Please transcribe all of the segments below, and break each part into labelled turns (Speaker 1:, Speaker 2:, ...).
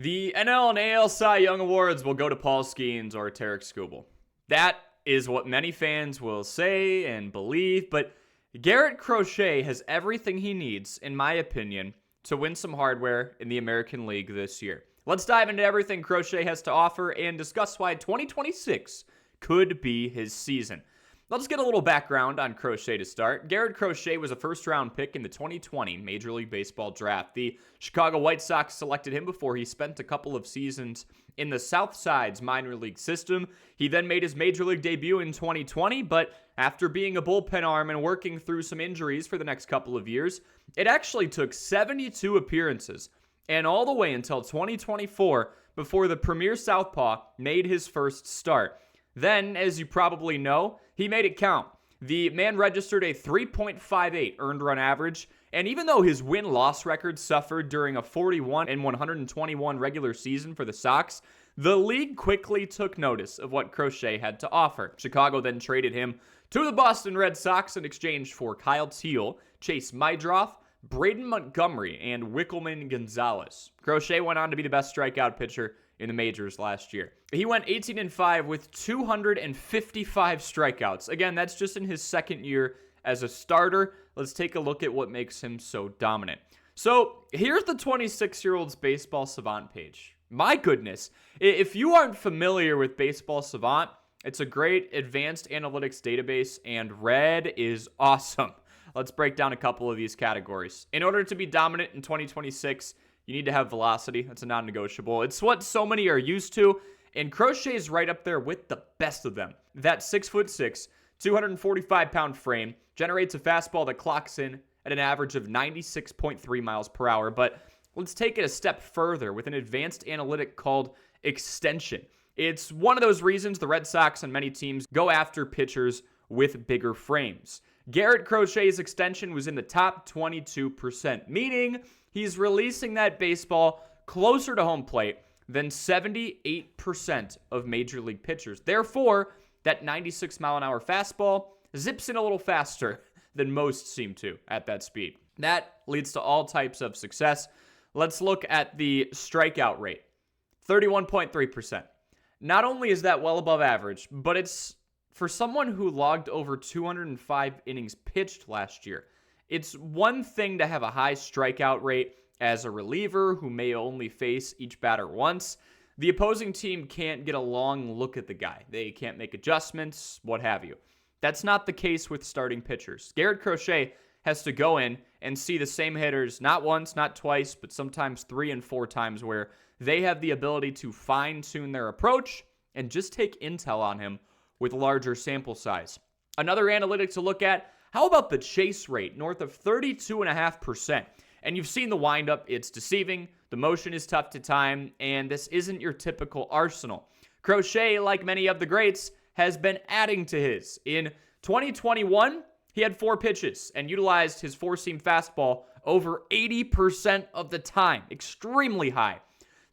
Speaker 1: The NL and AL Cy Young Awards will go to Paul Skeens or Tarik Skubal. That is what many fans will say and believe, but Garrett Crochet has everything he needs, in my opinion, to win some hardware in the American League this year. Let's dive into everything Crochet has to offer and discuss why 2026 could be his season. Let's get a little background on Crochet to start. Garrett Crochet was a first-round pick in the 2020 Major League Baseball draft. The Chicago White Sox selected him before he spent a couple of seasons in the South Side's minor league system. He then made his Major League debut in 2020, but after being a bullpen arm and working through some injuries for the next couple of years, it actually took 72 appearances and all the way until 2024 before the premier southpaw made his first start. Then, as you probably know, he made it count. The man registered a 3.58 earned run average, and even though his win-loss record suffered during a 41 and 121 regular season for the Sox, the league quickly took notice of what Crochet had to offer. Chicago then traded him to the Boston Red Sox in exchange for Kyle Teel, Chase Mydroff, Braden Montgomery, and Wickelman Gonzalez. Crochet went on to be the best strikeout pitcher in the majors last year. He went 18-5 with 255 strikeouts. Again, that's just in his second year as a starter. Let's take a look at what makes him so dominant. So here's the 26-year-old's Baseball Savant page. My goodness, if you aren't familiar with Baseball Savant, it's a great advanced analytics database, and red is awesome. Let's break down a couple of these categories. In order to be dominant in 2026, you need to have velocity. That's a non-negotiable. It's what so many are used to, and Crochet is right up there with the best of them. That 6'6", 245-pound frame generates a fastball that clocks in at an average of 96.3 miles per hour. But let's take it a step further with an advanced analytic called extension. It's one of those reasons the Red Sox and many teams go after pitchers with bigger frames. Garrett Crochet's extension was in the top 22%, meaning he's releasing that baseball closer to home plate than 78% of major league pitchers. Therefore, that 96-mile-an-hour fastball zips in a little faster than most seem to at that speed. That leads to all types of success. Let's look at the strikeout rate, 31.3%. Not only is that well above average, but it's for someone who logged over 205 innings pitched last year. It's one thing to have a high strikeout rate as a reliever who may only face each batter once. The opposing team can't get a long look at the guy. They can't make adjustments, what have you. That's not the case with starting pitchers. Garrett Crochet has to go in and see the same hitters not once, not twice, but sometimes 3 and 4 times, where they have the ability to fine-tune their approach and just take intel on him with larger sample size. Another analytic to look at, how about the chase rate, north of 32.5%? And you've seen the windup, it's deceiving, the motion is tough to time, and this isn't your typical arsenal. Crochet, like many of the greats, has been adding to his. In 2021, he had 4 pitches and utilized his four-seam fastball over 80% of the time, extremely high.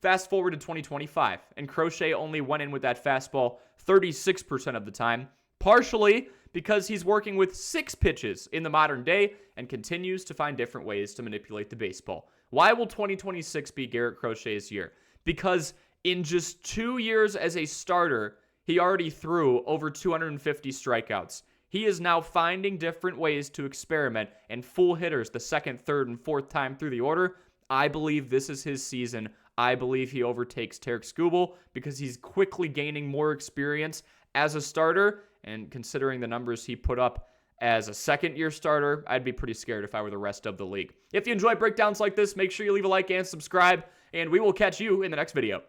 Speaker 1: Fast forward to 2025, and Crochet only went in with that fastball 36% of the time, partially because he's working with 6 pitches in the modern day and continues to find different ways to manipulate the baseball. Why will 2026 be Garrett Crochet's year? Because in just 2 years as a starter, he already threw over 250 strikeouts. He is now finding different ways to experiment and fool hitters the second, third, and fourth time through the order. I believe this is his season. I believe he overtakes Tarik Skubal because he's quickly gaining more experience as a starter, and considering the numbers he put up as a second-year starter, I'd be pretty scared if I were the rest of the league. If you enjoy breakdowns like this, make sure you leave a like and subscribe, and we will catch you in the next video.